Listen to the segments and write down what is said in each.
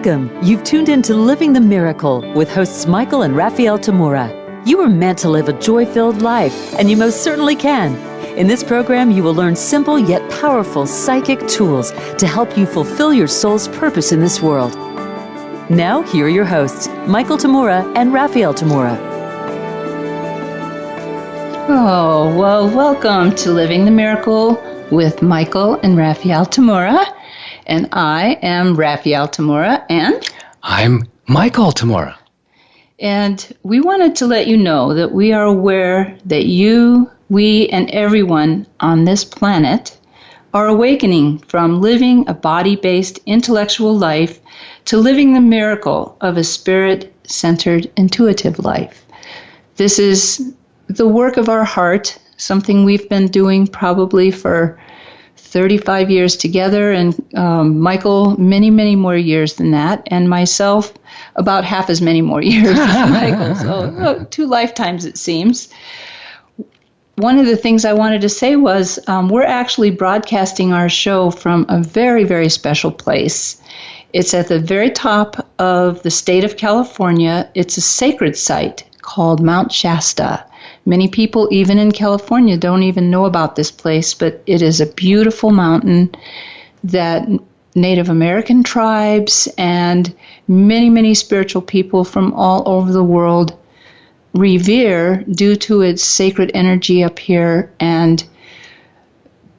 Welcome. You've tuned into Living the Miracle with hosts Michael and Raphaelle Tamura. You were meant to live a joy-filled life, and you most certainly can. In this program, you will learn simple yet powerful psychic tools to help you fulfill your soul's purpose in this world. Now, here are your hosts, Michael Tamura and Raphaelle Tamura. Oh, well, welcome to Living the Miracle with Michael and Raphaelle Tamura. And I am Raphaelle Tamura, and I'm Michael Tamura. And we wanted to let you know that we are aware that you, we, and everyone on this planet are awakening from living a body-based intellectual life to living the miracle of a spirit-centered intuitive life. This is the work of our heart, something we've been doing probably for 35 years together, and Michael many, many more years than that, and myself about half as many more years as Michael. So 2 lifetimes, it seems. One of the things I wanted to say was we're actually broadcasting our show from a very, very special place. It's at the very top of the state of California. It's a sacred site called Mount Shasta. Many people, even in California, don't even know about this place, but it is a beautiful mountain that Native American tribes and many, many spiritual people from all over the world revere due to its sacred energy up here and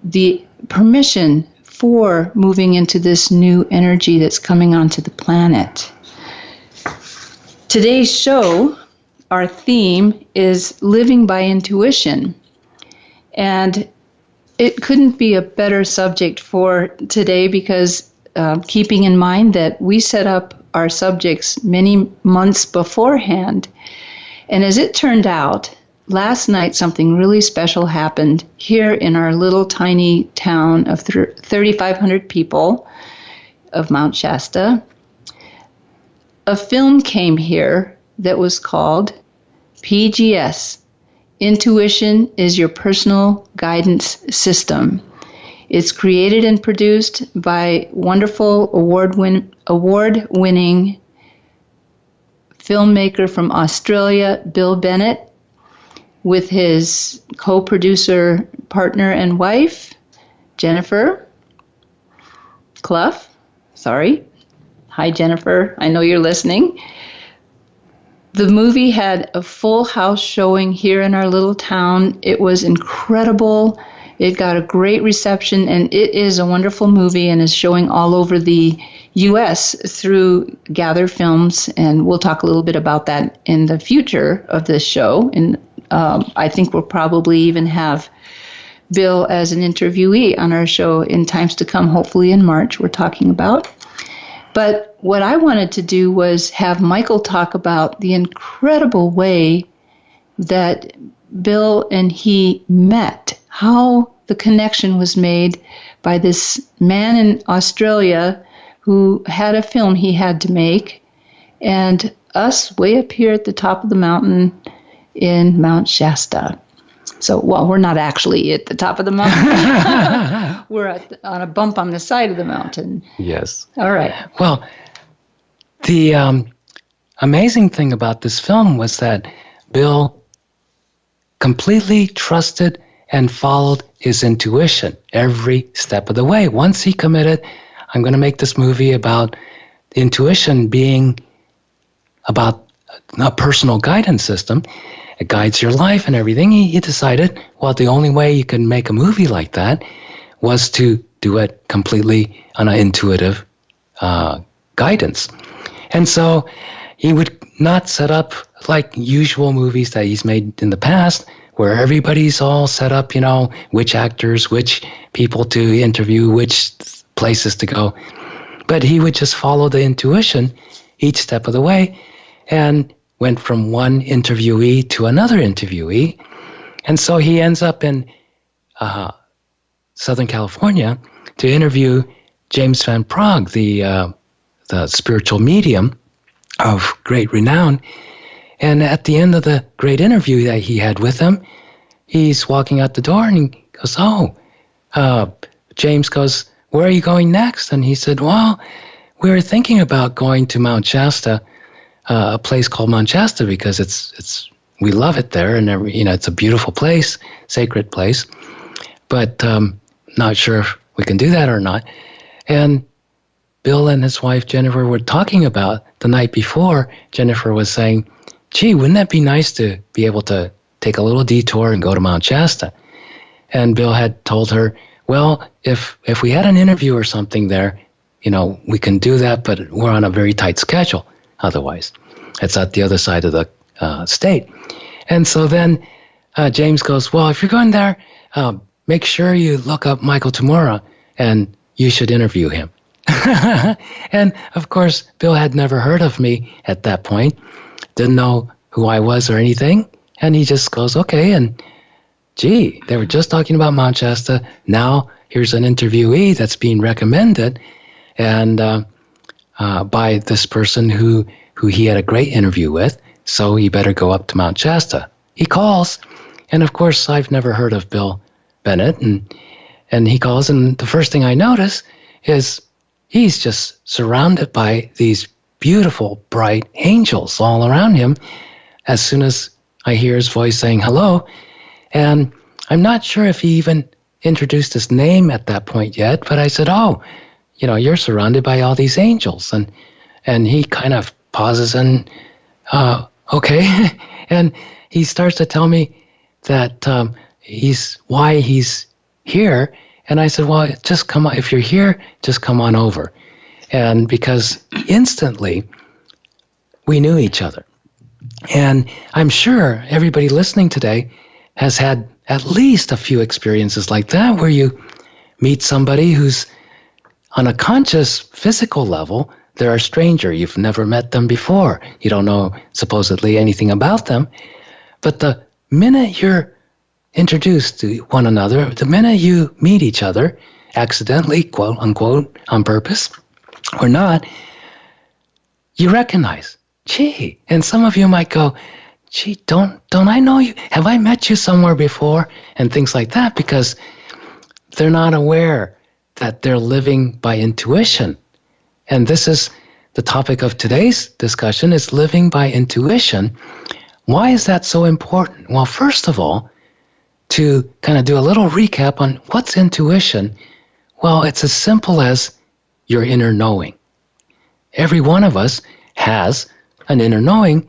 the permission for moving into this new energy that's coming onto the planet. Today's show, our theme is living by intuition, and it couldn't be a better subject for today because keeping in mind that we set up our subjects many months beforehand, and as it turned out, last night something really special happened here in our little tiny town of 3,500 people of Mount Shasta. A film came here that was called PGS, Intuition is Your Personal Guidance System. It's created and produced by wonderful award-winning filmmaker from Australia, Bill Bennett, with his co-producer, partner, and wife, Jennifer Clough. Sorry. Hi, Jennifer. I know you're listening. The movie had a full house showing here in our little town. It was incredible. It got a great reception, and it is a wonderful movie and is showing all over the U.S. through Gather Films, and we'll talk a little bit about that in the future of this show. And I think we'll probably even have Bill as an interviewee on our show in times to come, hopefully in March, we're talking about. But what I wanted to do was have Michael talk about the incredible way that Bill and he met, how the connection was made by this man in Australia who had a film he had to make, and us way up here at the top of the mountain in Mount Shasta. So, well, we're not actually at the top of the mountain. We're on a bump on the side of the mountain. Yes. All right. Well, the amazing thing about this film was that Bill completely trusted and followed his intuition every step of the way. Once he committed, I'm going to make this movie about intuition being about a personal guidance system. It guides your life and everything. He decided, well, the only way you can make a movie like that was to do it completely on an intuitive guidance. And so he would not set up like usual movies that he's made in the past, where everybody's all set up, which actors, which people to interview, which places to go. But he would just follow the intuition each step of the way, and went from one interviewee to another interviewee. And so he ends up in Southern California to interview James Van Praagh, the spiritual medium of great renown. And at the end of the great interview that he had with him, he's walking out the door and he goes, James goes, where are you going next? And he said, well, we were thinking about going to Mount Shasta, a place called Mount Shasta, because we love it there, and it's a beautiful place, sacred place. But not sure if we can do that or not. And Bill and his wife Jennifer were talking about the night before. Jennifer was saying, "Gee, wouldn't that be nice to be able to take a little detour and go to Mount Shasta?" And Bill had told her, "Well, if we had an interview or something there, we can do that, but we're on a very tight schedule otherwise. It's at the other side of the state." And so then James goes, "Well, if you're going there, make sure you look up Michael Tamura, and you should interview him." And of course, Bill had never heard of me at that point, didn't know who I was or anything. And he just goes, "Okay." And gee, they were just talking about Mount Shasta. Now here's an interviewee that's being recommended, and by this person who he had a great interview with. So he better go up to Mount Shasta. He calls, and of course I've never heard of Bill Bennett, and he calls, and the first thing I notice is he's just surrounded by these beautiful, bright angels all around him as soon as I hear his voice saying hello. And I'm not sure if he even introduced his name at that point yet, but I said, "Oh, you're surrounded by all these angels." And he kind of pauses and, okay. And he starts to tell me that why he's here. And I said, "Well, just come on. If you're here, just come on over." And because instantly we knew each other. And I'm sure everybody listening today has had at least a few experiences like that, where you meet somebody who's on a conscious physical level, they're a stranger. You've never met them before. You don't know supposedly anything about them. But the minute you're introduced to one another, the minute you meet each other, accidentally, quote unquote, on purpose or not, you recognize, gee, and some of you might go, "Gee, don't I know you? Have I met you somewhere before?" And things like that, because they're not aware that they're living by intuition. And this is the topic of today's discussion, is living by intuition. Why is that so important? Well, first of all, to kind of do a little recap on what's intuition, well, it's as simple as your inner knowing. Every one of us has an inner knowing,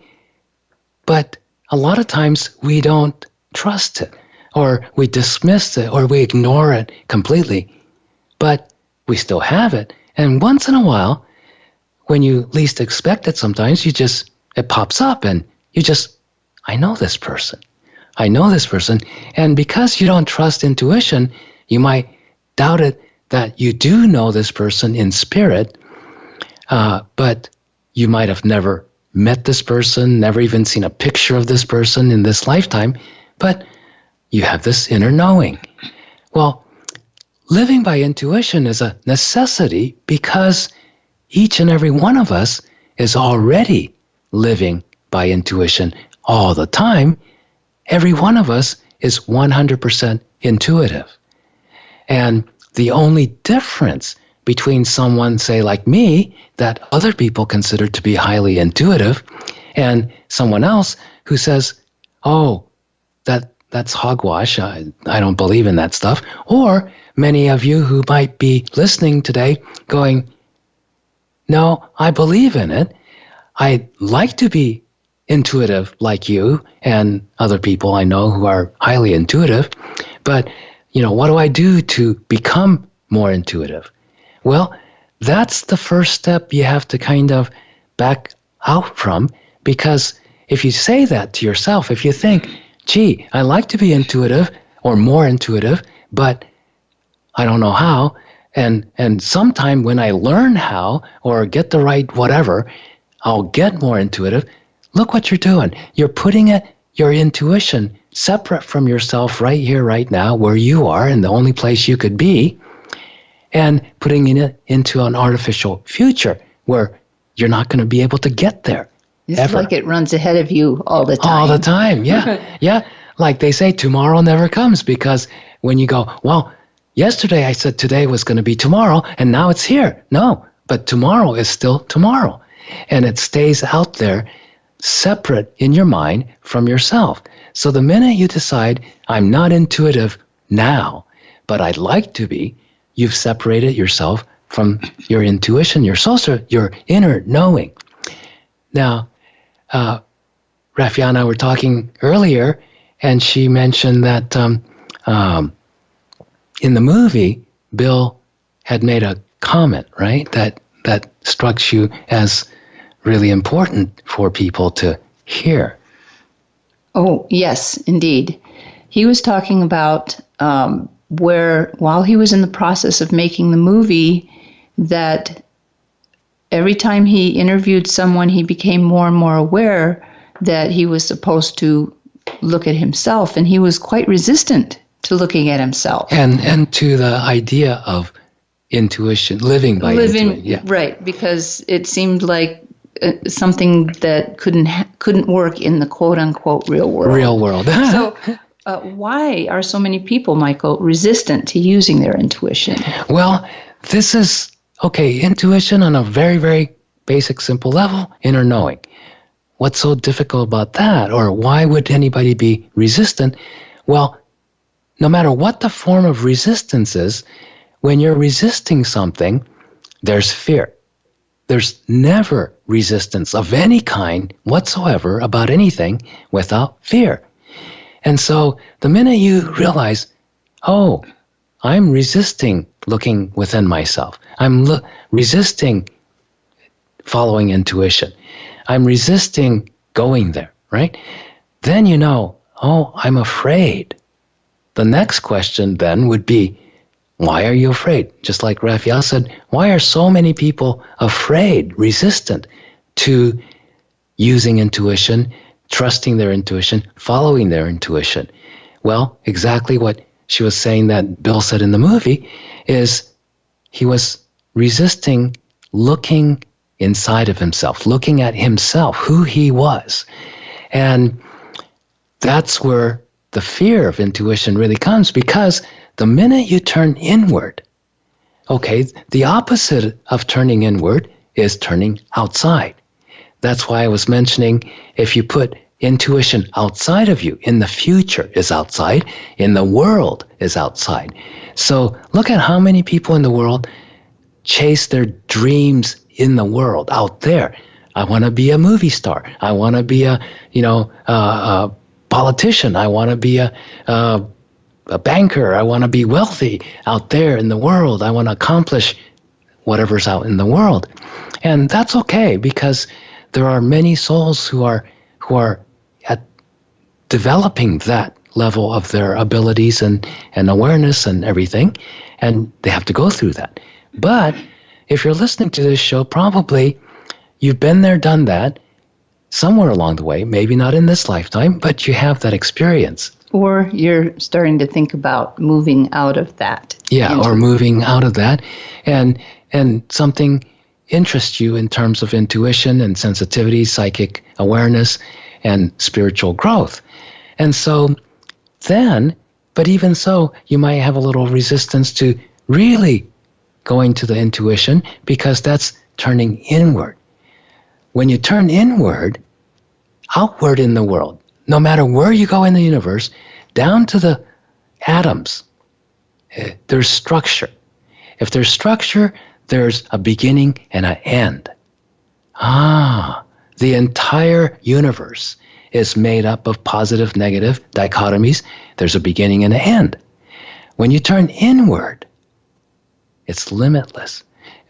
but a lot of times we don't trust it, or we dismiss it, or we ignore it completely. But we still have it. And once in a while, when you least expect it, sometimes it pops up, and I know this person. I know this person. And because you don't trust intuition, you might doubt it that you do know this person in spirit, but you might have never met this person, never even seen a picture of this person in this lifetime, but you have this inner knowing. Well, living by intuition is a necessity because each and every one of us is already living by intuition all the time. Every one of us is 100% intuitive. And the only difference between someone, say, like me, that other people consider to be highly intuitive, and someone else who says, "Oh, that's hogwash, I don't believe in that stuff." Or many of you who might be listening today going, "No, I believe in it. I'd like to be intuitive like you and other people I know who are highly intuitive, but what do I do to become more intuitive?" Well, that's the first step you have to kind of back out from, because if you say that to yourself, if you think, "Gee, I like to be intuitive or more intuitive, but I don't know how, and sometime when I learn how or get the right whatever, I'll get more intuitive." Look what you're doing. You're putting your intuition separate from yourself right here, right now, where you are, and the only place you could be, and putting it into an artificial future where you're not going to be able to get there. It's ever. like it runs ahead of you all the time. All the time, yeah. Yeah, like they say, tomorrow never comes, because when you go, "Well, yesterday I said today was going to be tomorrow, and now it's here." No, but tomorrow is still tomorrow. And it stays out there separate in your mind from yourself. So the minute you decide, I'm not intuitive now, but I'd like to be, you've separated yourself from your intuition, your soul, your inner knowing. Now, Raphaelle and I were talking earlier, and she mentioned that in the movie, Bill had made a comment, right, that struck you as really important for people to hear. Oh, yes, indeed. He was talking about where, while he was in the process of making the movie, that every time he interviewed someone, he became more and more aware that he was supposed to look at himself, and he was quite resistant to looking at himself. And to the idea of intuition, living by intuition. Yeah. Right, because it seemed like something that couldn't work in the quote-unquote real world. Real world. So why are so many people, Michael, resistant to using their intuition? Well, this is, okay, intuition on a very, very basic, simple level, inner knowing. What's so difficult about that? Or why would anybody be resistant? Well, no matter what the form of resistance is, when you're resisting something, there's fear. There's never resistance of any kind whatsoever about anything without fear. And so the minute you realize, oh, I'm resisting looking within myself. I'm resisting following intuition. I'm resisting going there, right? Then you know, oh, I'm afraid. The next question then would be, why are you afraid? Just like Raphaelle said, why are so many people afraid, resistant to using intuition, trusting their intuition, following their intuition? Well, exactly what she was saying that Bill said in the movie is he was resisting looking inside of himself, looking at himself, who he was. And that's where the fear of intuition really comes, because the minute you turn inward, okay, the opposite of turning inward is turning outside. That's why I was mentioning if you put intuition outside of you, in the future is outside, in the world is outside. So look at how many people in the world chase their dreams in the world out there. I want to be a movie star. I want to be a politician. I want to be a banker. I want to be wealthy out there in the world. I want to accomplish whatever's out in the world. And that's okay, because there are many souls who are at developing that level of their abilities and awareness and everything, and they have to go through that. But if you're listening to this show, probably you've been there, done that, somewhere along the way, maybe not in this lifetime, but you have that experience. Or you're starting to think about moving out of that. Yeah, or moving out of that. And something interests you in terms of intuition and sensitivity, psychic awareness, and spiritual growth. And so then, but even so, you might have a little resistance to really going to the intuition, because that's turning inward. When you turn inward, outward in the world, no matter where you go in the universe, down to the atoms, there's structure. If there's structure, there's a beginning and an end. The entire universe is made up of positive, negative dichotomies. There's a beginning and an end. When you turn inward, it's limitless.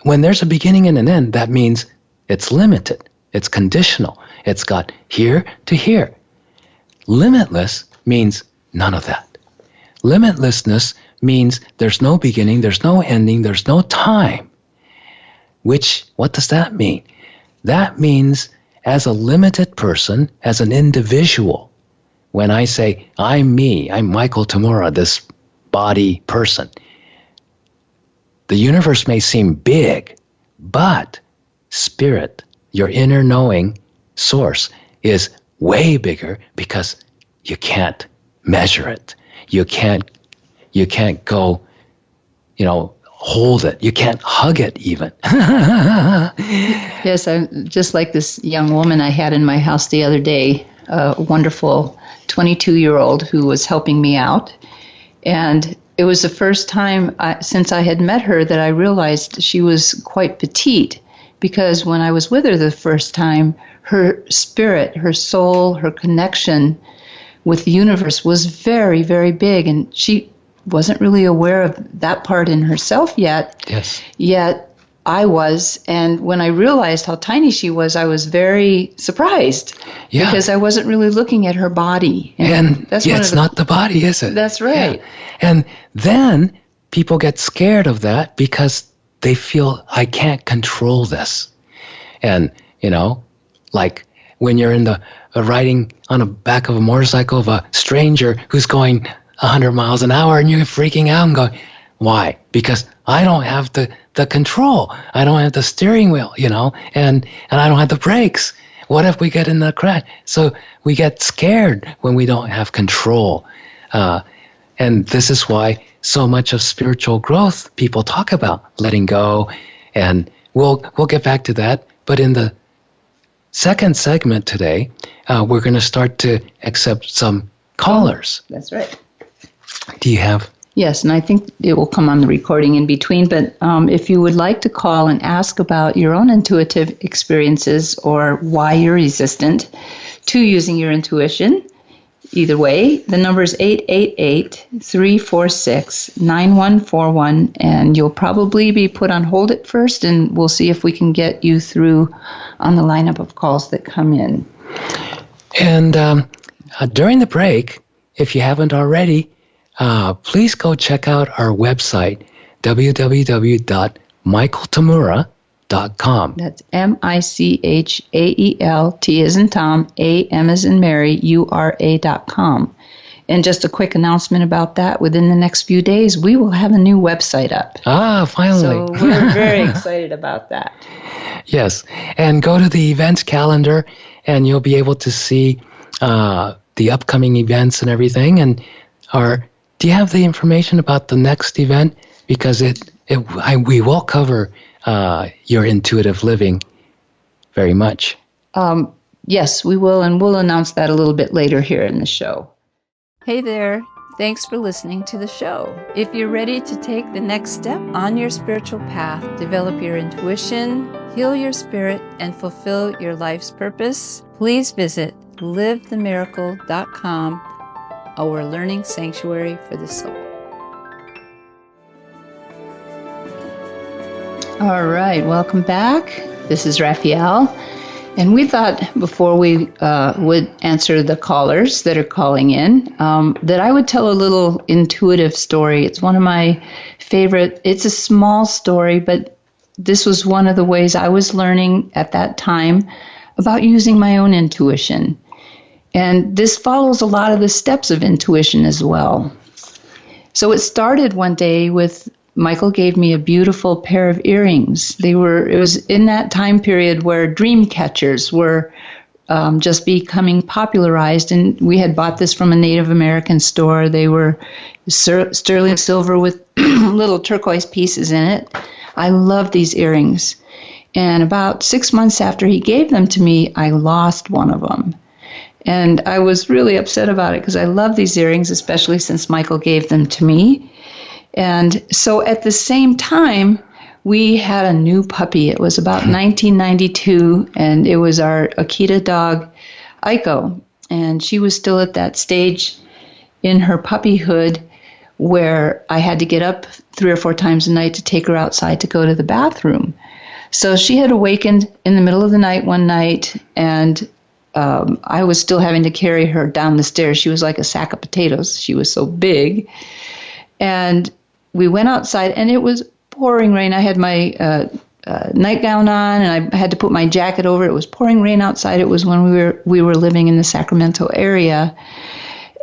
When there's a beginning and an end, that means it's limited. It's conditional. It's got here to here. Limitless means none of that. Limitlessness means there's no beginning, there's no ending, there's no time. What does that mean? That means as a limited person, as an individual, when I say, I'm me, I'm Michael Tamura, this body person, the universe may seem big, but spirit, your inner knowing source, is way bigger, because you can't measure it. You can't go, hold it. You can't hug it even. Yes, I'm just like this young woman I had in my house the other day, a wonderful 22-year-old who was helping me out. And it was the first time since I had met her that I realized she was quite petite, because when I was with her the first time, her spirit, her soul, her connection with the universe was very, very big, and she wasn't really aware of that part in herself yet. Yes. Yet I was, and when I realized how tiny she was, I was very surprised. Yeah. Because I wasn't really looking at her body. And it's not the body, is it? That's right. Yeah. And then people get scared of that because they feel, I can't control this. And, like when you're in the riding on the back of a motorcycle of a stranger who's going 100 miles an hour, and you're freaking out and going, why? Because I don't have the control. I don't have the steering wheel, and I don't have the brakes. What if we get in the crash? So we get scared when we don't have control. And this is why so much of spiritual growth people talk about letting go. And we'll get back to that. But in the second segment today, we're going to start to accept some callers. That's right. Do you have? Yes, and I think it will come on the recording in between. But if you would like to call and ask about your own intuitive experiences or why you're resistant to using your intuition, either way, the number is 888-346-9141, and you'll probably be put on hold at first, and we'll see if we can get you through on the lineup of calls that come in. And during the break, if you haven't already, please go check out our website, www.michaeltamura.com. That's Michael, T as in Tom, A-M as in Mary, URA.com. And just a quick announcement about that, within the next few days, we will have a new website up. Finally. So we're very excited about that. Yes, and go to the events calendar, and you'll be able to see the upcoming events and everything. And do you have the information about the next event? Because we will cover your intuitive living very much. Yes, we will, and we'll announce that a little bit later here in the show. Hey there. Thanks for listening to the show. If you're ready to take the next step on your spiritual path, develop your intuition, heal your spirit, and fulfill your life's purpose, please visit livethemiracle.com, our learning sanctuary for the soul. All right, welcome back. This is Raphaelle. And we thought before we would answer the callers that are calling in, that I would tell a little intuitive story. It's one of my favorite. It's a small story, but this was one of the ways I was learning at that time about using my own intuition. And this follows a lot of the steps of intuition as well. So it started one day with Michael gave me a beautiful pair of earrings. It was in that time period where dream catchers were just becoming popularized, and we had bought this from a Native American store. They were sterling silver with little turquoise pieces in it. I love these earrings. And about 6 months after he gave them to me, I lost one of them. And I was really upset about it because I love these earrings, especially since Michael gave them to me. And so at the same time, we had a new puppy. It was about 1992, and it was our Akita dog, Aiko. And she was still at that stage in her puppyhood where I had to get up 3 or 4 times a night to take her outside to go to the bathroom. So she had awakened in the middle of the night one night, and I was still having to carry her down the stairs. She was like a sack of potatoes. She was so big. And we went outside, and it was pouring rain. I had my nightgown on, and I had to put my jacket over. It was pouring rain outside. It was when we were living in the Sacramento area,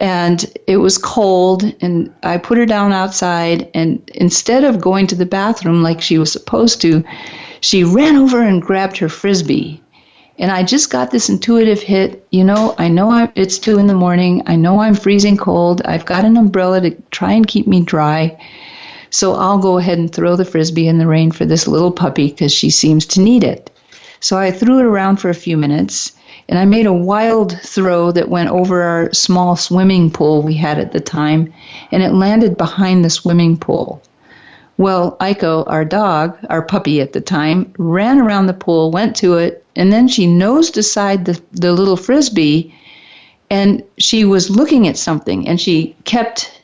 and it was cold. And I put her down outside, and instead of going to the bathroom like she was supposed to, she ran over and grabbed her Frisbee. And I just got this intuitive hit. I know it's 2 a.m. I know I'm freezing cold. I've got an umbrella to try and keep me dry. So I'll go ahead and throw the Frisbee in the rain for this little puppy because she seems to need it. So I threw it around for a few minutes, and I made a wild throw that went over our small swimming pool we had at the time, and it landed behind the swimming pool. Well, Aiko, our dog, our puppy at the time, ran around the pool, went to it, and then she nosed aside the little Frisbee, and she was looking at something, and she kept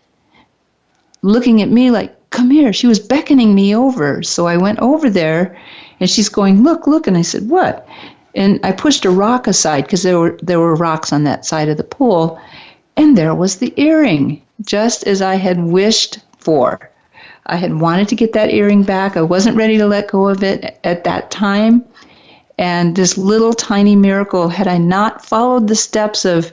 looking at me like, come here. She was beckoning me over. So I went over there, and she's going, look, look. And I said, what? And I pushed a rock aside because there were rocks on that side of the pool, and there was the earring, just as I had wished for. I had wanted to get that earring back. I wasn't ready to let go of it at that time. And this little tiny miracle, had I not followed the steps of,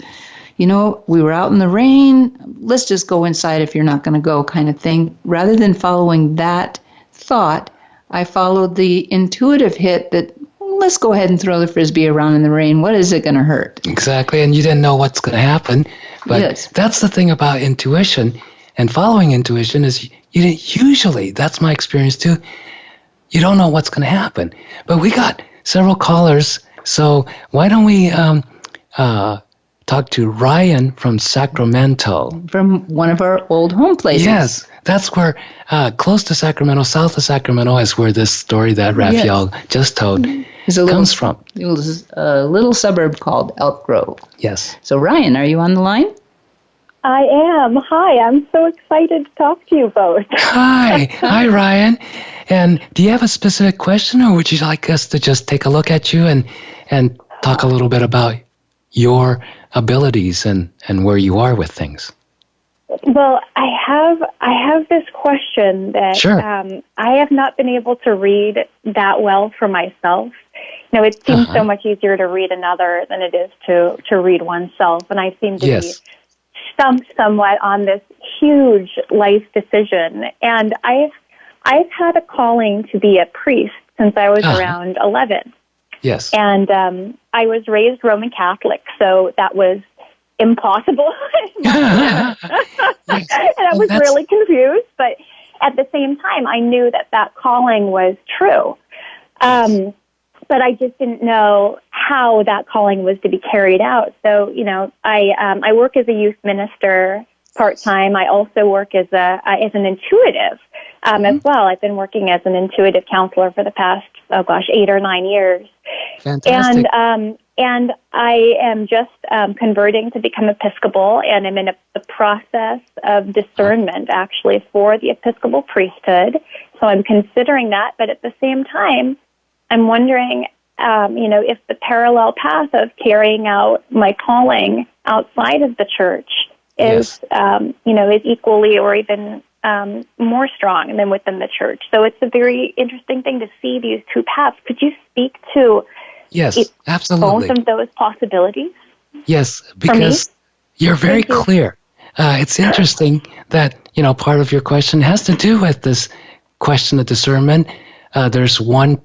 we were out in the rain, let's just go inside if you're not going to go kind of thing. Rather than following that thought, I followed the intuitive hit that, let's go ahead and throw the Frisbee around in the rain. What is it going to hurt? Exactly, and you didn't know what's going to happen. But yes. That's the thing about intuition and following intuition is usually, that's my experience too, you don't know what's going to happen. But we got several callers, so why don't we talk to Ryan from Sacramento. From one of our old home places. Yes, that's where, close to Sacramento, south of Sacramento, is where this story that Raphaelle just told comes from. It was a little suburb called Elk Grove. Yes. So Ryan, are you on the line? I am. Hi, I'm so excited to talk to you both. Hi, Ryan. And do you have a specific question, or would you like us to just take a look at you and talk a little bit about your abilities and where you are with things? Well, I have this question that sure. I have not been able to read that well for myself. It seems so much easier to read another than it is to read oneself, and I seem to be stumped somewhat on this huge life decision. And I've had a calling to be a priest since I was around 11. Yes. And I was raised Roman Catholic, so that was impossible. And I was really confused, but at the same time, I knew that calling was true. But I just didn't know how that calling was to be carried out. So, I work as a youth minister part-time. I also work as an intuitive as well. I've been working as an intuitive counselor for the past, 8 or 9 years. Fantastic. And I am just converting to become Episcopal, and I'm in the process of discernment, actually, for the Episcopal priesthood. So I'm considering that, but at the same time, I'm wondering, if the parallel path of carrying out my calling outside of the church is equally or even more strong than within the church. So it's a very interesting thing to see these two paths. Could you speak to absolutely. both of those possibilities? Yes, because you're very clear. It's interesting that, part of your question has to do with this question of discernment. There's one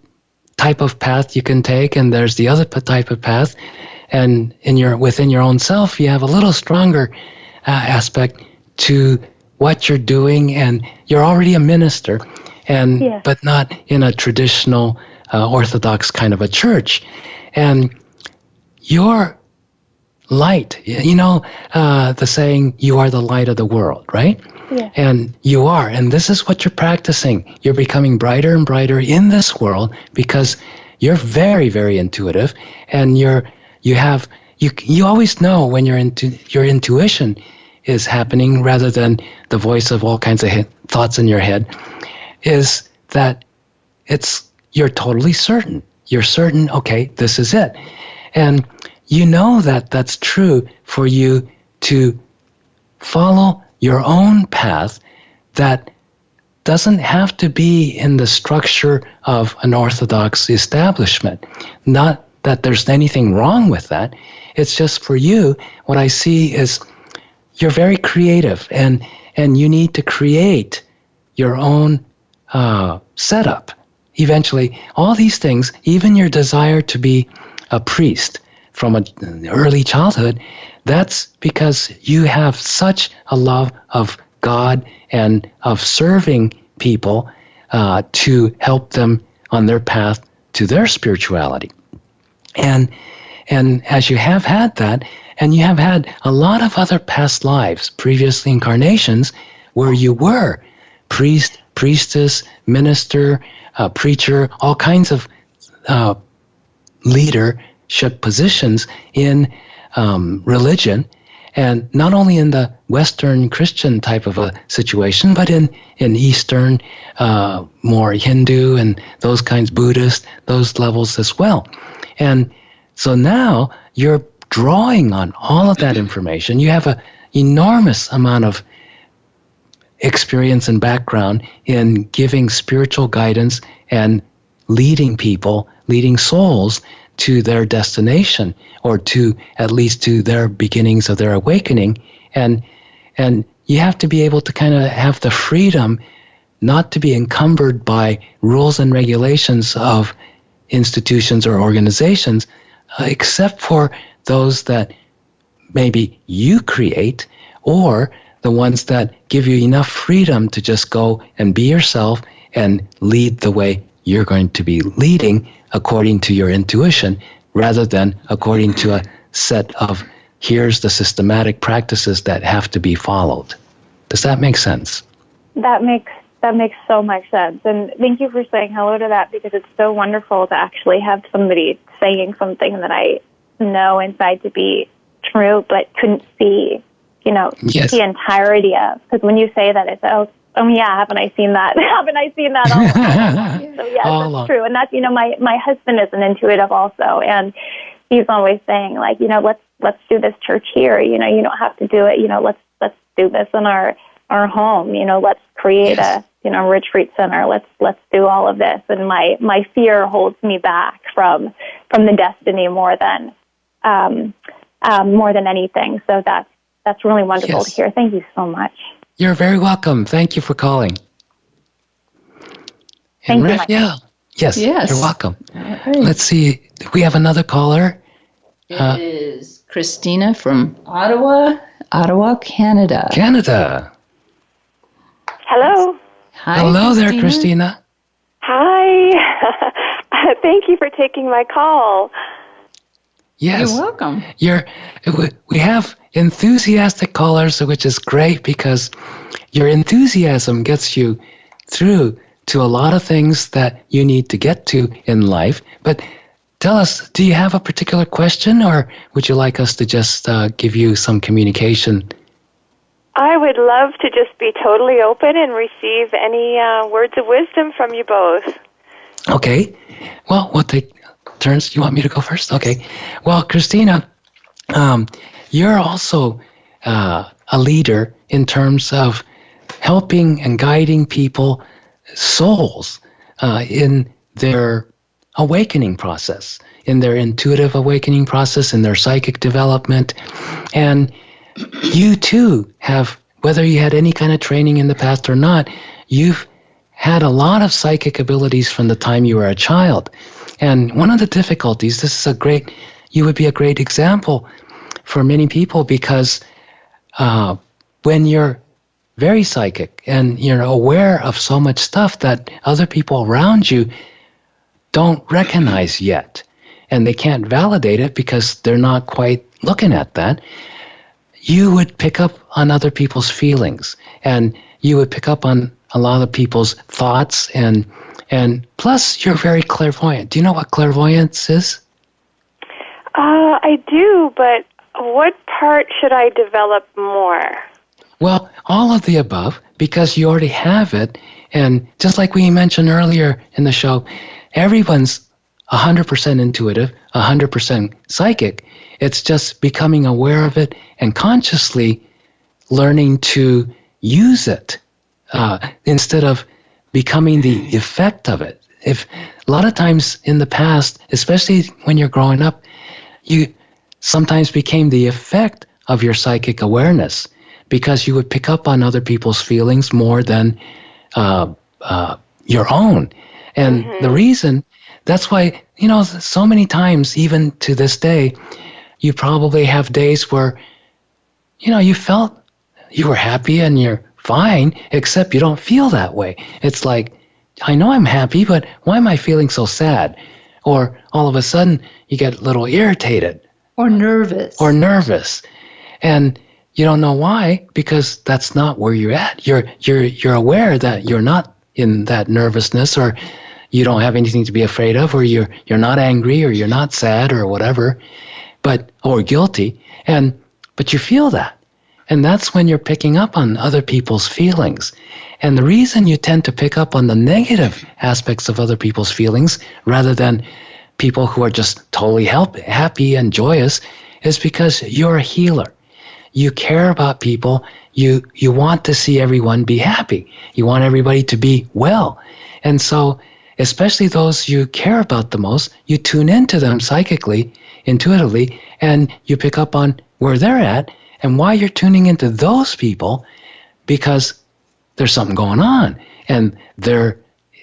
type of path you can take, and there's the other type of path. And within your own self, you have a little stronger aspect to what you're doing, and you're already a minister, but not in a traditional Orthodox kind of a church. And your light, the saying, you are the light of the world, right? Yeah. And you are, and this is what you're practicing. You're becoming brighter and brighter in this world because you're very, very intuitive, and you always know when your intuition is happening rather than the voice of all kinds of thoughts in your head, is that you're totally certain. You're certain, okay, this is it. And you know that that's true for you to follow your own path that doesn't have to be in the structure of an Orthodox establishment. Not that there's anything wrong with that. It's just for you, what I see is you're very creative, and you need to create your own setup. Eventually, all these things, even your desire to be a priest from an early childhood, that's because you have such a love of God and of serving people to help them on their path to their spirituality. And as you have had that, and you have had a lot of other past lives, previous incarnations, where you were priest, priestess, minister, preacher, all kinds of leadership positions in religion, and not only in the Western Christian type of a situation, but in Eastern, more Hindu and those kinds, Buddhist, those levels as well. And so now you're drawing on all of that information. You have an enormous amount of experience and background in giving spiritual guidance and leading people, leading souls to their destination, or to at least to their beginnings of their awakening. And you have to be able to kind of have the freedom not to be encumbered by rules and regulations of institutions or organizations, except for those that maybe you create, or the ones that give you enough freedom to just go and be yourself and lead the way you're going to be leading according to your intuition, rather than according to a set of, here's the systematic practices that have to be followed. Does that make sense? That makes so much sense. And thank you for saying hello to that, because it's so wonderful to actually have somebody saying something that I know inside to be true, but couldn't see, Yes. the entirety of. Because when you say that, it's, oh yeah, haven't I seen that? Haven't I seen that all along? So yes, that's true. And that's, my husband is an intuitive also, and he's always saying, like, let's do this church here. You don't have to do it. Let's do this in our home. Let's create a retreat center. Let's do all of this. And my fear holds me back from the destiny more than anything. So that's really wonderful to hear. Thank you so much. You're very welcome. Thank you for calling. Thank you, Raphaelle. Yes, you're welcome. Right. Let's see. We have another caller. It is Christina from Ottawa, Canada. Canada. Hello. Hi, Hello there, Christina. Hi. Thank you for taking my call. Yes. You're welcome. We have enthusiastic callers, which is great because your enthusiasm gets you through to a lot of things that you need to get to in life. But tell us, do you have a particular question, or would you like us to just give you some communication? I would love to just be totally open and receive any words of wisdom from you both. Okay. Well, we'll take turns. You want me to go first? Okay. Well, Christina, you're also a leader in terms of helping and guiding people, souls, in their awakening process, in their intuitive awakening process, in their psychic development. And you too have, whether you had any kind of training in the past or not, you've had a lot of psychic abilities from the time you were a child. And one of the difficulties, you would be a great example for many people, because when you're very psychic and you're aware of so much stuff that other people around you don't recognize yet, and they can't validate it because they're not quite looking at that, you would pick up on other people's feelings, and you would pick up on a lot of people's thoughts, and plus you're very clairvoyant. Do you know what clairvoyance is? I do, but what part should I develop more? Well, all of the above, because you already have it. And just like we mentioned earlier in the show, everyone's 100% intuitive, 100% psychic. It's just becoming aware of it and consciously learning to use it instead of becoming the effect of it. If a lot of times in the past, especially when you're growing up, you sometimes became the effect of your psychic awareness, because you would pick up on other people's feelings more than your own. And the reason, that's why, so many times, even to this day, you probably have days where, you felt you were happy and you're fine, except you don't feel that way. It's like, I know I'm happy, but why am I feeling so sad? Or all of a sudden, you get a little irritated. Or nervous. And you don't know why, because that's not where you're at. You're aware that you're not in that nervousness, or you don't have anything to be afraid of, or you're not angry, or you're not sad, or whatever, or guilty. But you feel that. And that's when you're picking up on other people's feelings. And the reason you tend to pick up on the negative aspects of other people's feelings rather than people who are just totally happy and joyous is because you're a healer. You care about people. You want to see everyone be happy. You want everybody to be well. And so, especially those you care about the most, you tune into them psychically, intuitively, and you pick up on where they're at and why you're tuning into those people, because there's something going on and they're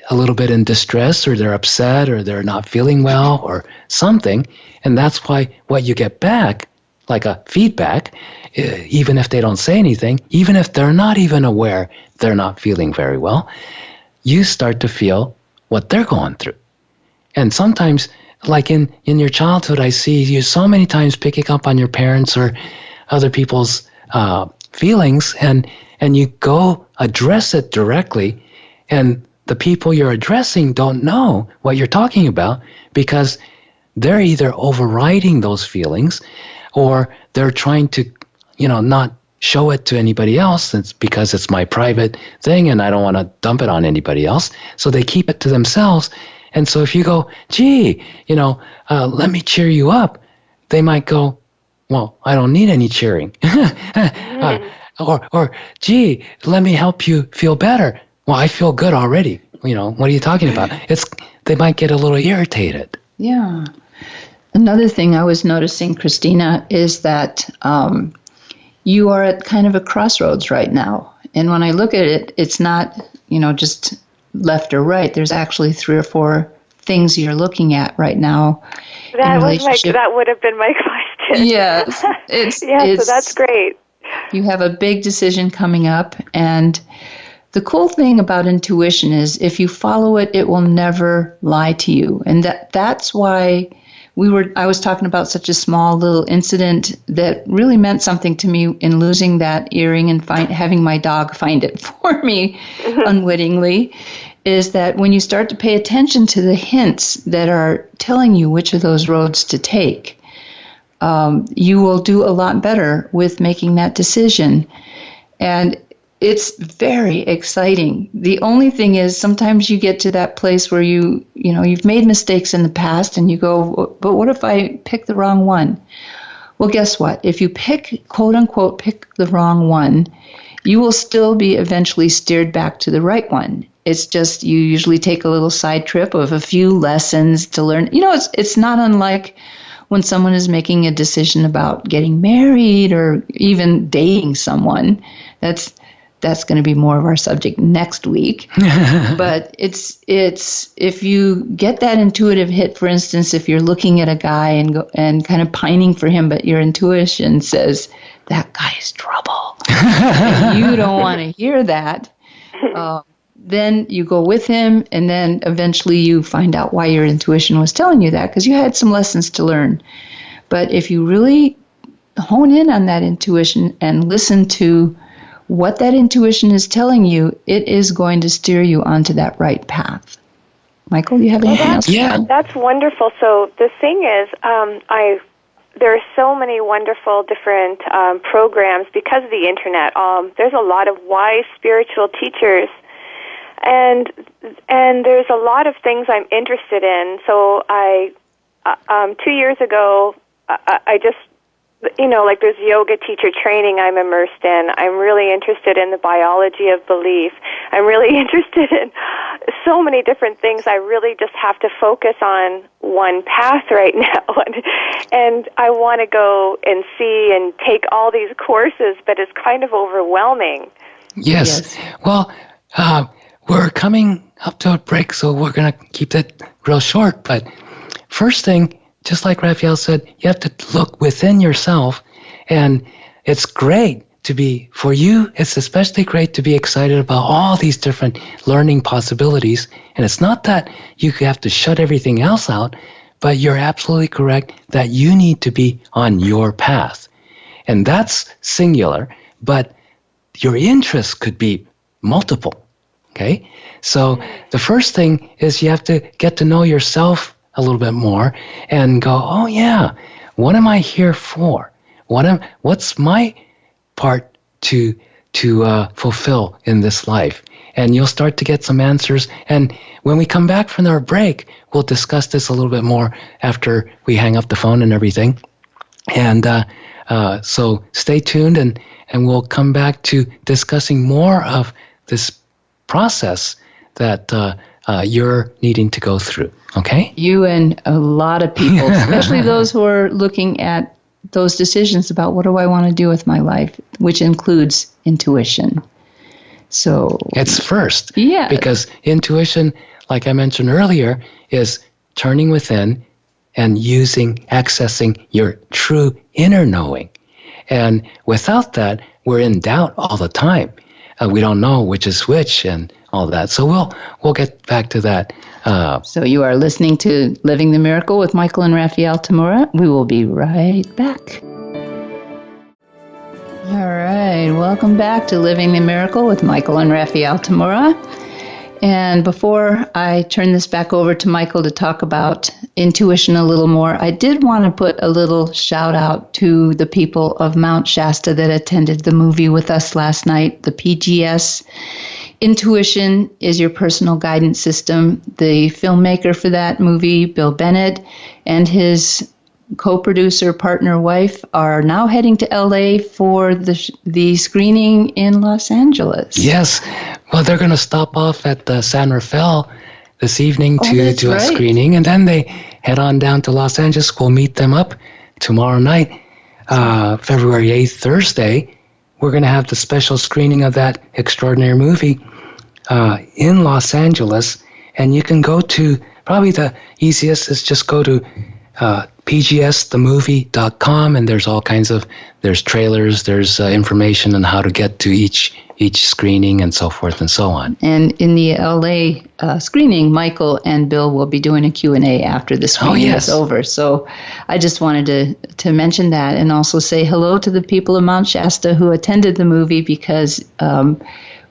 a little bit in distress, or they're upset, or they're not feeling well, or something. And that's why what you get back, like a feedback, even if they don't say anything, even if they're not even aware they're not feeling very well, you start to feel what they're going through. And sometimes, like in your childhood, I see you so many times picking up on your parents or other people's feelings, and you go address it directly, and the people you're addressing don't know what you're talking about, because they're either overriding those feelings, or they're trying to, not show it to anybody else. It's because it's my private thing and I don't want to dump it on anybody else. So they keep it to themselves. And so if you go, gee, let me cheer you up, they might go, well, I don't need any cheering. Or, gee, let me help you feel better. Well, I feel good already. What are you talking about? They might get a little irritated. Yeah. Another thing I was noticing, Christina, is that you are at kind of a crossroads right now. And when I look at it, it's not, just left or right. There's actually 3 or 4 things you're looking at right now. That would have been my question. Yes. So that's great. You have a big decision coming up, and the cool thing about intuition is if you follow it, it will never lie to you. And that's why I was talking about such a small little incident that really meant something to me in losing that earring and having my dog find it for me unwittingly, is that when you start to pay attention to the hints that are telling you which of those roads to take, you will do a lot better with making that decision. And it's very exciting. The only thing is sometimes you get to that place where you've made mistakes in the past and you go, but what if I pick the wrong one? Well, guess what? If you quote unquote, pick the wrong one, you will still be eventually steered back to the right one. It's just you usually take a little side trip of a few lessons to learn. It's not unlike when someone is making a decision about getting married or even dating someone. That's going to be more of our subject next week. But it's if you get that intuitive hit, for instance, if you're looking at a guy and kind of pining for him, but your intuition says that guy is trouble, and you don't want to hear that, then you go with him, and then eventually you find out why your intuition was telling you that, because you had some lessons to learn. But if you really hone in on that intuition and listen to what that intuition is telling you, it is going to steer you onto that right path. Michael, you have anything else? Yeah. That's wonderful. So the thing is, there are so many wonderful different programs because of the internet. There's a lot of wise spiritual teachers, and there's a lot of things I'm interested in. So 2 years ago, I just, like there's yoga teacher training I'm immersed in. I'm really interested in the biology of belief. I'm really interested in so many different things. I really just have to focus on one path right now. And I want to go and see and take all these courses, but it's kind of overwhelming. Yes. Well, we're coming up to a break, so we're going to keep that real short. But first thing, just like Raphaelle said, you have to look within yourself, and it's great for you, it's especially great to be excited about all these different learning possibilities. And it's not that you have to shut everything else out, but you're absolutely correct that you need to be on your path. And that's singular, but your interests could be multiple. Okay? So the first thing is you have to get to know yourself a little bit more and go, oh yeah, what am I here for? What's my part to fulfill in this life? And you'll start to get some answers. And when we come back from our break, we'll discuss this a little bit more after we hang up the phone and everything. And so stay tuned, and we'll come back to discussing more of this process that you're needing to go through. Okay? You and a lot of people, especially those who are looking at those decisions about what do I want to do with my life, which includes intuition. So it's first. Yeah. Because intuition, like I mentioned earlier, is turning within and accessing your true inner knowing. And without that, we're in doubt all the time. We don't know which is which and all that. So we'll get back to that. So you are listening to Living the Miracle with Michael and Raphaelle Tamura. We will be right back. All right, welcome back to Living the Miracle with Michael and Raphaelle Tamura. And before I turn this back over to Michael to talk about intuition a little more, I did want to put a little shout out to the people of Mount Shasta that attended the movie with us last night, the PGS. Intuition is your personal guidance system. The filmmaker for that movie, Bill Bennett, and his co-producer, partner, wife, are now heading to LA for the screening in Los Angeles. Yes. Well, they're going to stop off at San Rafael this evening to do a screening, and then they head on down to Los Angeles. We'll meet them up tomorrow night, February 8th, Thursday. We're going to have the special screening of that extraordinary movie in Los Angeles, and you can go to, probably the easiest is just go to pgsthemovie.com, and there's all kinds of, there's trailers, there's information on how to get to each screening and so forth and so on. And in the LA screening, Michael and Bill will be doing a Q&A after the screening is over. So I just wanted to mention that, and also say hello to the people of Mount Shasta who attended the movie, because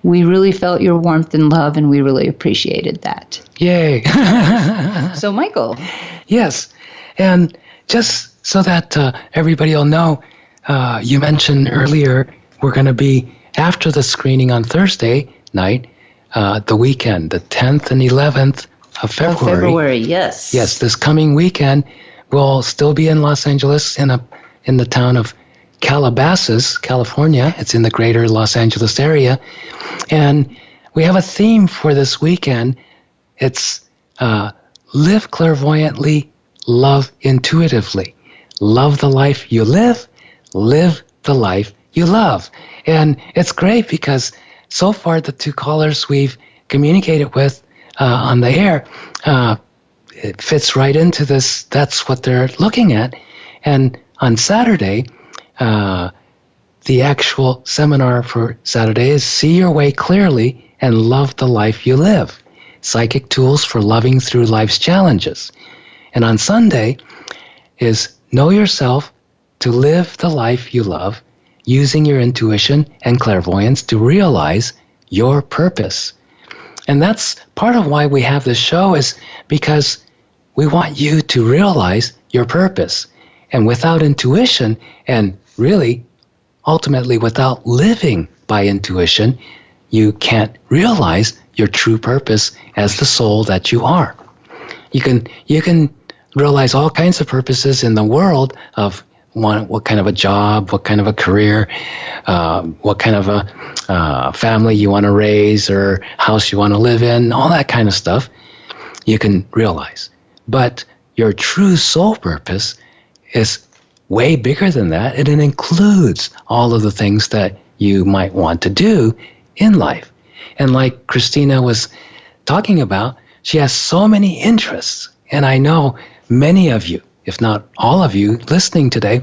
we really felt your warmth and love, and we really appreciated that. Yay. So Michael. Yes. And just so that everybody will know, you mentioned earlier we're going to be, after the screening on Thursday night, the weekend, the 10th and 11th of February. February, yes. Yes, this coming weekend, we'll still be in Los Angeles, in the town of Calabasas, California. It's in the greater Los Angeles area. And we have a theme for this weekend. It's live clairvoyantly, love intuitively. Love the life you live the life you love. And it's great because so far the two callers we've communicated with on the air, it fits right into this. That's what they're looking at. And on Saturday, the actual seminar for Saturday is See Your Way Clearly and Love the Life You Live. Psychic Tools for Loving Through Life's Challenges. And on Sunday is Know Yourself to Live the Life You Love, using your intuition and clairvoyance to realize your purpose. And that's part of why we have this show, is because we want you to realize your purpose. And without intuition, and really, ultimately without living by intuition, you can't realize your true purpose as the soul that you are. You can realize all kinds of purposes in the world of what kind of a job, what kind of a career, what kind of a family you want to raise or house you want to live in, all that kind of stuff you can realize. But your true soul purpose is way bigger than that, and it includes all of the things that you might want to do in life. And like Christina was talking about, she has so many interests, and I know many of you, if not all of you listening today,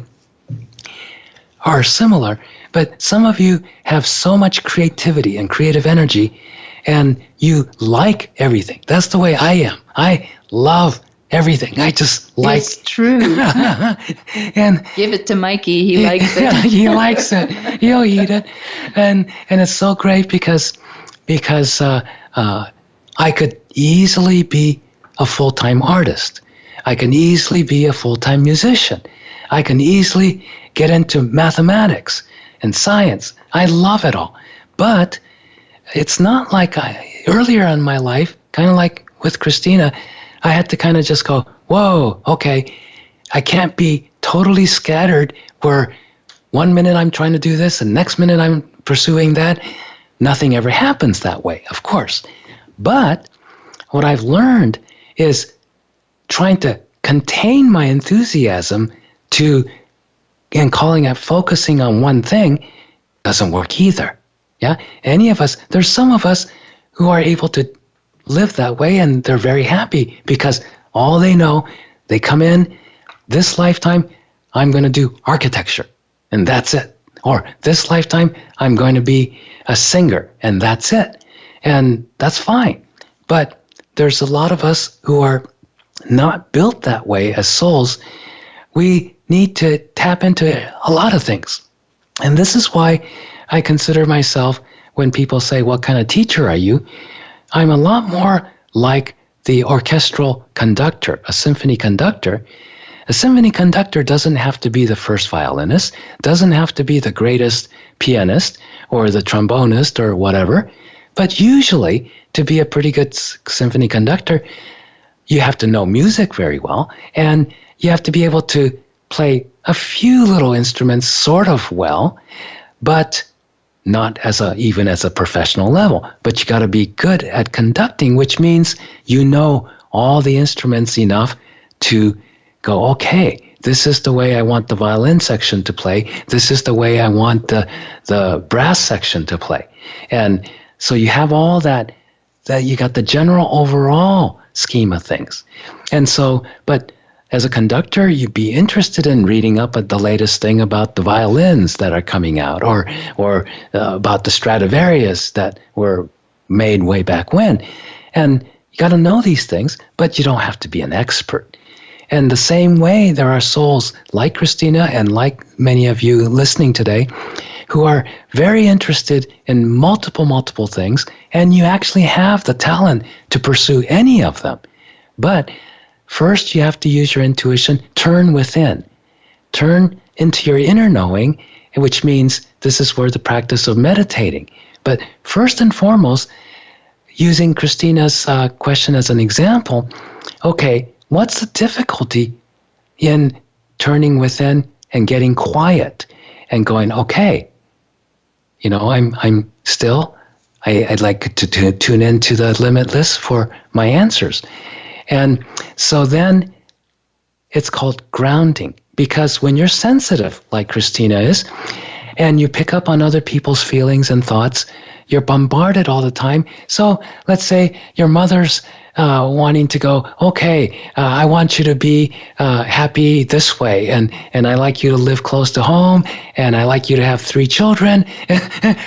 are similar, But some of you have so much creativity and creative energy, and you like everything. That's the way I am. I love everything. I just like. It's true. And give it to Mikey. He likes it. He likes it. He'll eat it, and it's so great because I could easily be a full-time artist. I can easily be a full-time musician. I can easily get into mathematics and science. I love it all. But it's not like earlier in my life, kind of like with Christina, I had to kind of just go, whoa, okay, I can't be totally scattered where 1 minute I'm trying to do this and next minute I'm pursuing that. Nothing ever happens that way, of course. But what I've learned is trying to contain my enthusiasm and calling it focusing on one thing doesn't work either. Yeah, any of us, there's some of us who are able to live that way and they're very happy because all they know, they come in, this lifetime, I'm going to do architecture and that's it. Or this lifetime, I'm going to be a singer and that's it. And that's fine. But there's a lot of us who are not built that way as souls. We need to tap into a lot of things. And this is why I consider myself, when people say, what kind of teacher are you? I'm a lot more like the orchestral conductor, a symphony conductor. A symphony conductor doesn't have to be the first violinist, doesn't have to be the greatest pianist or the trombonist or whatever. But usually, to be a pretty good symphony conductor, you have to know music very well, and you have to be able to play a few little instruments sort of well, but not even as a professional level. But you got to be good at conducting, which means you know all the instruments enough to go, okay, this is the way I want the violin section to play. This is the way I want the brass section to play. And so you have all that you got the general overall scheme of things. And so, but as a conductor, you'd be interested in reading up at the latest thing about the violins that are coming out, or about the Stradivarius that were made way back when. And you got to know these things, but you don't have to be an expert. And the same way, there are souls like Christina and like many of you listening today who are very interested in multiple things, and you actually have the talent to pursue any of them. But first, you have to use your intuition, turn within. Turn into your inner knowing, which means this is where the practice of meditating. But first and foremost, using Christina's question as an example, okay, what's the difficulty in turning within and getting quiet and going, okay, I'm still, I'd like to tune into the limitless for my answers. And so then it's called grounding, because when you're sensitive, like Christina is, and you pick up on other people's feelings and thoughts, you're bombarded all the time. So let's say your mother's wanting to go, okay, I want you to be happy this way, and I like you to live close to home, and I like you to have 3 children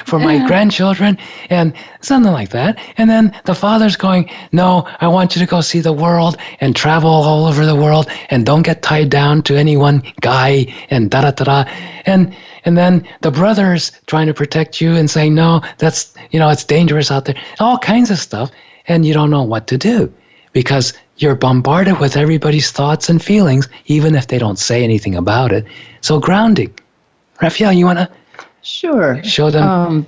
for my grandchildren, and something like that. And then the father's going, no, I want you to go see the world and travel all over the world, and don't get tied down to any one guy, and da-da-da-da. And then the brother's trying to protect you and saying, no, that's, it's dangerous out there, all kinds of stuff. And you don't know what to do because you're bombarded with everybody's thoughts and feelings, even if they don't say anything about it. So grounding. Raphaelle, you want to show them?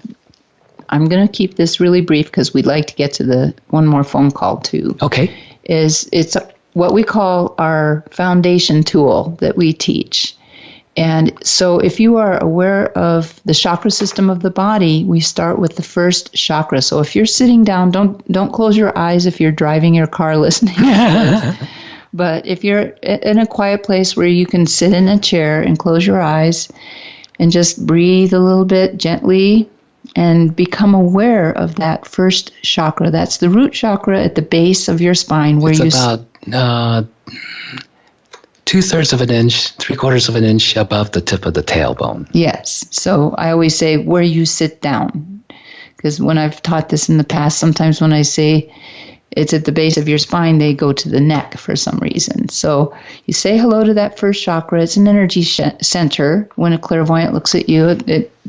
I'm going to keep this really brief because we'd like to get to the one more phone call too. Okay. It's what we call our foundation tool that we teach. And so if you are aware of the chakra system of the body, we start with the first chakra. So if you're sitting down, don't close your eyes if you're driving your car listening to this. But if you're in a quiet place where you can sit in a chair and close your eyes and just breathe a little bit gently and become aware of that first chakra. That's the root chakra at the base of your spine. Where it's about 2/3 of an inch, 3/4 of an inch above the tip of the tailbone. Yes. So I always say where you sit down. Because when I've taught this in the past, sometimes when I say it's at the base of your spine, they go to the neck for some reason. So you say hello to that first chakra. It's an energy center. When a clairvoyant looks at you,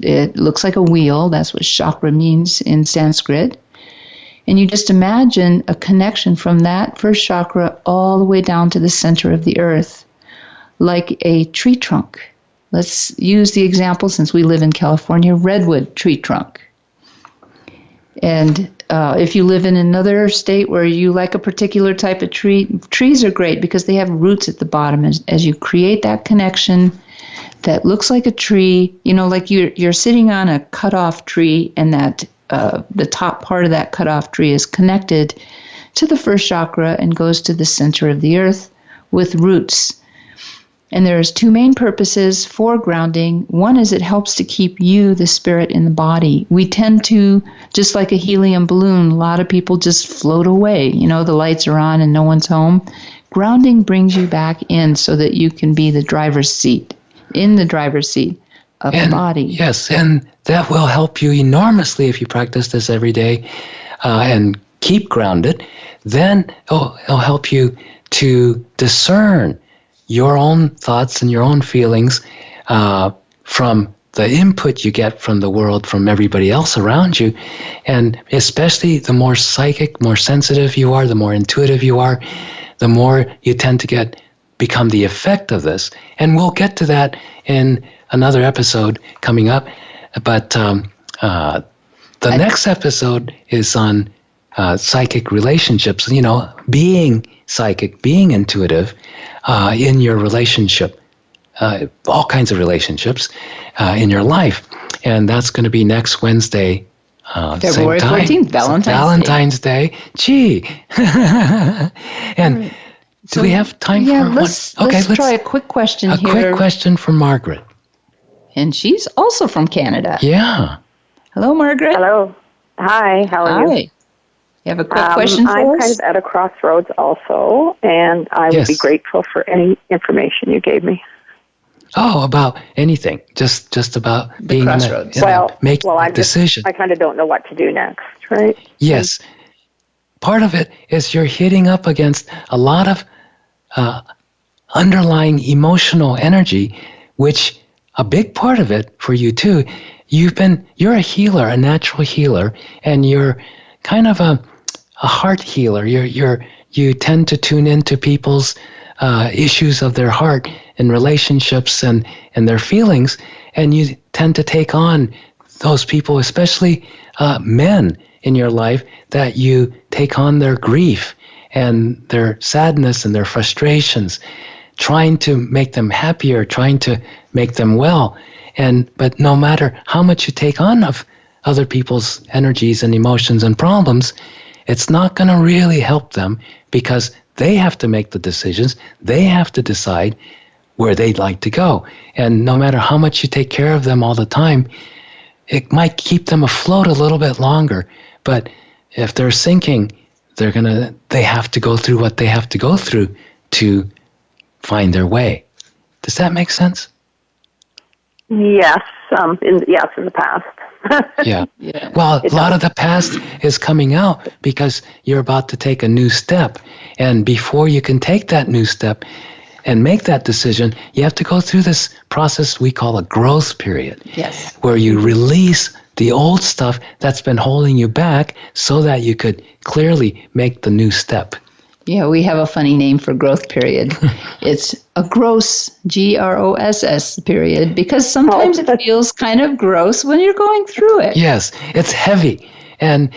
it looks like a wheel. That's what chakra means in Sanskrit. And you just imagine a connection from that first chakra all the way down to the center of the earth, like a tree trunk. Let's use the example, since we live in California, redwood tree trunk. And if you live in another state where you like a particular type of tree, trees are great because they have roots at the bottom. As you create that connection that looks like a tree, like you're sitting on a cut-off tree, and that the top part of that cut-off tree is connected to the first chakra and goes to the center of the earth with roots. And there's two main purposes for grounding. One is it helps to keep you, the spirit, in the body. We tend to, just like a helium balloon, a lot of people just float away. The lights are on and no one's home. Grounding brings you back in so that you can be in the driver's seat of the body. Yes, and that will help you enormously if you practice this every day and keep grounded. Then it'll help you to discern your own thoughts and your own feelings from the input you get from the world, from everybody else around you. And especially the more psychic, more sensitive you are, the more intuitive you are, the more you tend to become the effect of this. And we'll get to that in another episode coming up. But the next episode is on psychic relationships, being psychic, being intuitive in your relationship, all kinds of relationships in your life. And that's going to be next Wednesday, February 14th, Valentine's Day. Gee. And right. Do we have time for one? Let's try a quick question here. A quick question from Margaret. And she's also from Canada. Yeah. Hello, Margaret. Hello. Hi, how are you? Hi. You have a quick question for us? I'm kind of at a crossroads also, and I would be grateful for any information you gave me. Oh, about anything. Just about the being crossroads. making a decision. I kind of don't know what to do next, right? Yes. Part of it is you're hitting up against a lot of underlying emotional energy, which a big part of it for you too. You're a healer, a natural healer, and you're kind of a heart healer. You tend to tune into people's issues of their heart and relationships and their feelings, and you tend to take on those people, especially men in your life, that you take on their grief and their sadness and their frustrations, trying to make them happier, trying to make them well. But no matter how much you take on of other people's energies and emotions and problems, it's not going to really help them, because they have to make the decisions. They have to decide where they'd like to go. And no matter how much you take care of them all the time, it might keep them afloat a little bit longer. But if they're sinking, they have to go through what they have to go through to find their way. Does that make sense? Yes, in the past. Yeah. Well, a lot of the past is coming out because you're about to take a new step. And before you can take that new step and make that decision, you have to go through this process we call a growth period. Yes. Where you release the old stuff that's been holding you back so that you could clearly make the new step. Yeah, we have a funny name for growth period. It's a gross, gross period, because sometimes it feels kind of gross when you're going through it. Yes, it's heavy. And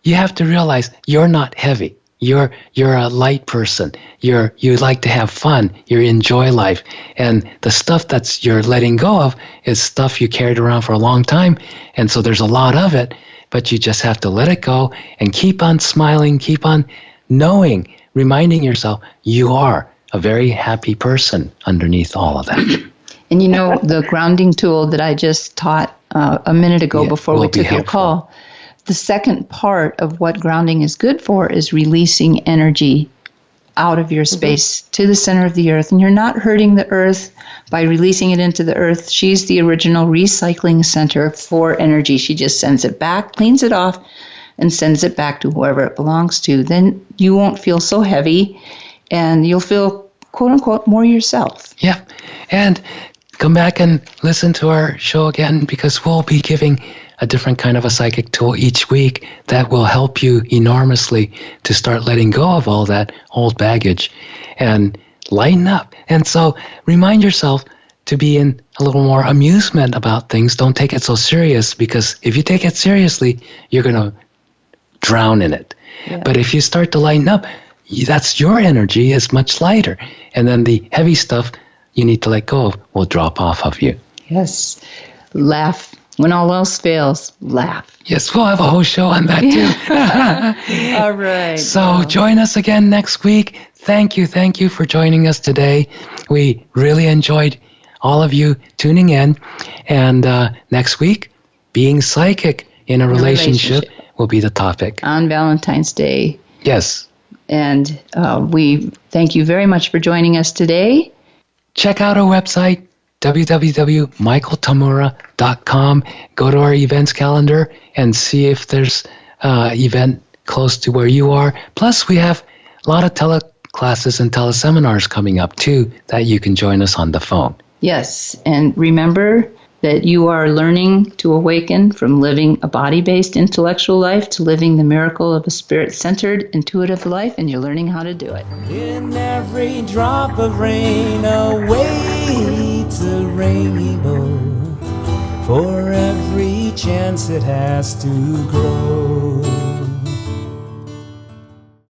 you have to realize you're not heavy. You're a light person. You like to have fun. You enjoy life. And the stuff that's you're letting go of is stuff you carried around for a long time. And so there's a lot of it, but you just have to let it go and keep on smiling, keep on knowing, reminding yourself you are a very happy person underneath all of that. And the grounding tool that I just taught a minute ago before we took your call, the second part of what grounding is good for is releasing energy out of your space to the center of the earth. And you're not hurting the earth by releasing it into the earth. She's the original recycling center for energy. She just sends it back, cleans it off, and sends it back to whoever it belongs to. Then you won't feel so heavy, and you'll feel, quote unquote, more yourself. Yeah. And come back and listen to our show again, because we'll be giving a different kind of a psychic tool each week that will help you enormously to start letting go of all that old baggage and lighten up. And so remind yourself to be in a little more amusement about things. Don't take it so serious, because if you take it seriously, you're going to drown in it. Yeah. But if you start to lighten up, that's your energy is much lighter. And then the heavy stuff you need to let go of will drop off of you. Yes. Laugh. When all else fails, laugh. Yes, we'll have a whole show on that too. All right. So join us again next week. Thank you for joining us today. We really enjoyed all of you tuning in. And next week, being psychic in a relationship will be the topic. On Valentine's Day. Yes. And we thank you very much for joining us today. Check out our website, www.michaeltamura.com. Go to our events calendar and see if there's an event close to where you are. Plus, we have a lot of teleclasses and teleseminars coming up, too, that you can join us on the phone. Yes, and remember that you are learning to awaken from living a body-based intellectual life to living the miracle of a spirit-centered, intuitive life, and you're learning how to do it. In every drop of rain awaits a rainbow, for every chance it has to grow.